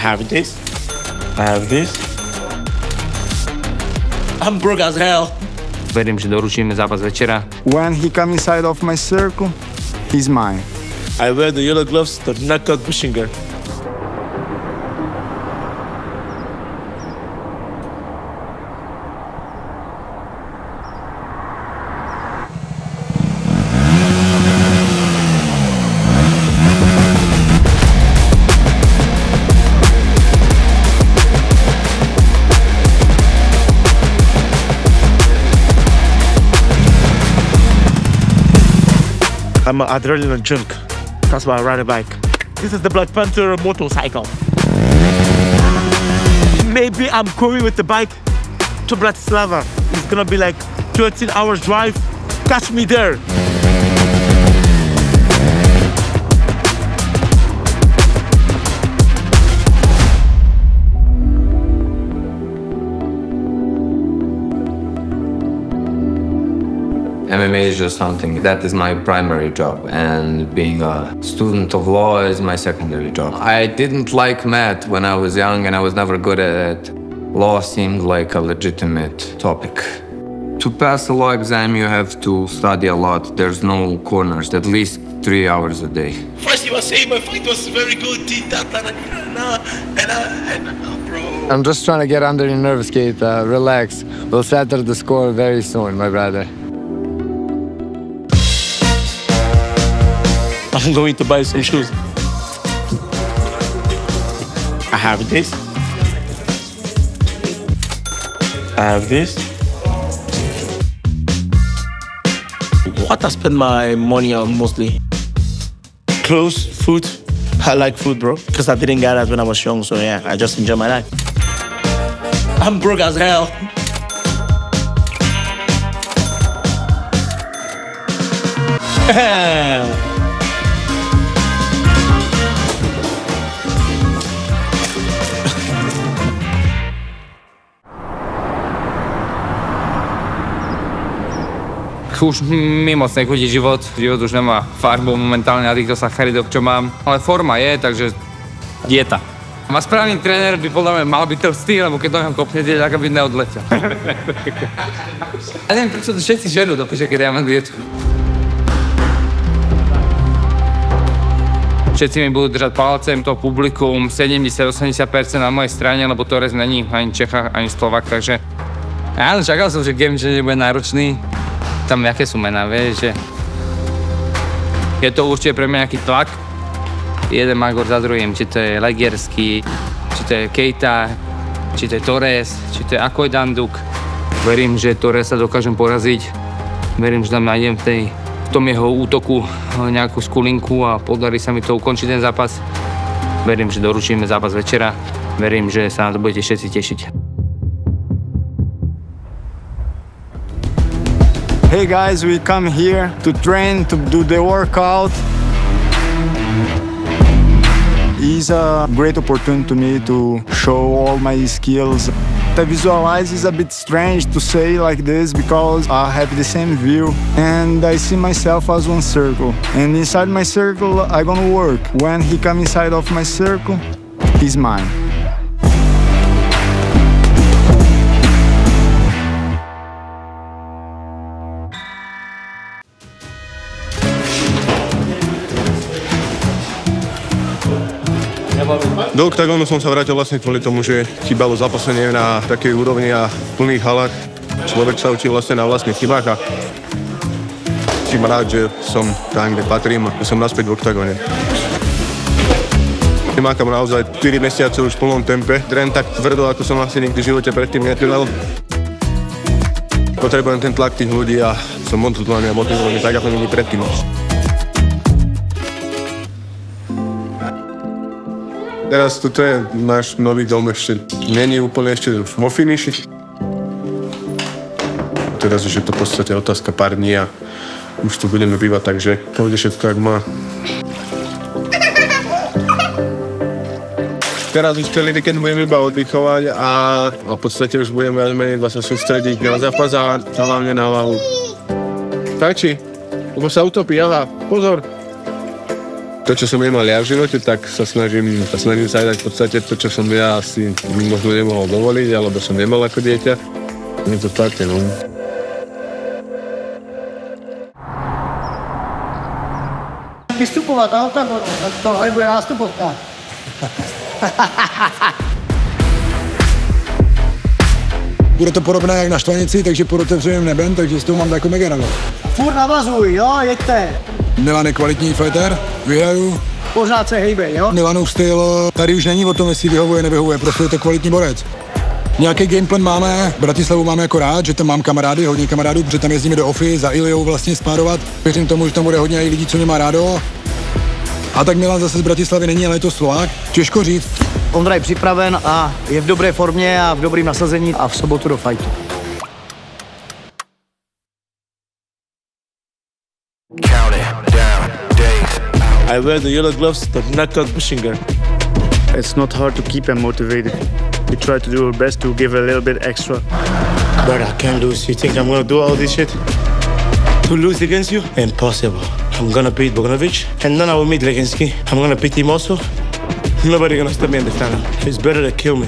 have this. I have this. I'm broke as hell. Verím, že doručíme zápas večera. When he comes inside of my circle, he's mine. I wear the yellow gloves to knock out Bushinger. I'm an adrenaline junk. That's why I ride a bike. This is the Black Panther motorcycle. Maybe I'm going with the bike to Bratislava. It's gonna be like 13 hours drive. Catch me there. MMA is just something that is my primary job, and being a student of law is my secondary job. I didn't like math when I was young, and I was never good at it. Law seemed like a legitimate topic. To pass a law exam, you have to study a lot. There's no corners, at least 3 hours a day. First he was saying my fight was very good, bro. I'm just trying to get under your nerves, Kate. Relax. We'll settle the score very soon, my brother. I'm going to buy some shoes. I have this. I have this. What I spend my money on mostly? Clothes, food. I like food, bro. Because I didn't get that when I was young, so yeah, I just enjoy my life. I'm broke as hell. Už mi moc nechutí život. Život už nemá farbu momentálne na týchto sacharidoch, čo mám. Ale forma je, takže dieta. A správny tréner by podľa mňa mal byť tlstý, lebo keď do neho kopne dieť, ako by neodletel. Ja neviem, prečo to všetci ženú do piče, keď ja mám dietu. Všetci mi budú držať palcem, to publikum 70-80% na mojej strane, lebo Torres není ani Čechách, ani Slovák, takže... Áno, čakal som, že game changer bude náročný. Tam jaké sú mená, vieš, že... Je to určite pre mňa nejaký tlak. Jeden Magor za druhým, či to je Legierský, či to je Keita, či to je Torres, či to je Akoj Danduk. Verím, že Torres sa dokážem poraziť. Verím, že tam nájdem v tom jeho útoku nejakú skulinku a podarí sa mi to ukončiť ten zápas. Verím, že doručíme zápas večera. Verím, že sa na to budete všetci tešiť. Hey guys, we come here to train, to do the workout. It's a great opportunity to me to show all my skills. I visualize is a bit strange to say like this because I have the same view and I see myself as one circle. And inside my circle, I'm gonna work. When he comes inside of my circle, he's mine. Do oktagónu som sa vrátil vlastne kvôli tomu, že chýbalo zapasenie na takej úrovni a v plných halách. Človek sa učí vlastne na vlastných chybách a som rád, že som tam, kde patrím a som naspäť v oktagóne. Mákam naozaj 4 mesiace už v plnom tempe. Trénujem tak tvrdo, ako som asi nikdy v živote predtým netrénoval. Potrebujem ten tlak tých ľudí a som motivovaný a motivovaný tak, ako nikdy predtým. Teraz toto je náš nový dom, ešte není úplne ešte vo finiši. Teraz už je to v podstate otázka pár dní a už tu budeme bývať, takže pôjde všetko, jak má. Teraz už celý víkend budeme iba oddychovať a v podstate už budeme menej sa sústrediť na zápas a hlavne na váhu. Stačí, lebo sa utopí, java, pozor. To, čo som nemal ja v živote, tak sa snažím sa aj dať v podstate to, čo som ja si možno nemohol dovoliť, alebo som nemal ako dieťa. Je to také, no. Vystupovat na Octagonu, tohle bude nástupovka. Bude to podobné jak na Štvanici, takže pod otevřeným nebem, takže s tou mám takový mega radost. Furt navazuj, jo, jeďte. Milan je kvalitní fighter, vyhraju. Pořád se hejbe, jo. Milanův styl tady už není o tom, jestli vyhovuje, nevyhovuje, prostě je to kvalitní borec. Nějaký gameplan máme, Bratislavu máme jako rád, že tam mám kamarády, hodně kamarádů, protože tam jezdíme do Ofy za Iliou vlastně spárovat. Věřím tomu, že tam bude hodně lidí, co mě má rádo. A tak Milan zase z Bratislavy není, ale je to Slovák, těžko říct. Ondra je připraven a je v dobré formě a v dobrém nasazení a v sobotu do fightu. I wear the yellow gloves, the knockout Bushinger. It's not hard to keep them motivated. We try to do our best to give a little bit extra. But I can't lose. You think I'm gonna do all this shit? To lose against you? Impossible. I'm gonna beat Bogdanovic, and then I will meet Leginski. I'm gonna beat him also. Nobody gonna stop me in the final. It's better to kill me.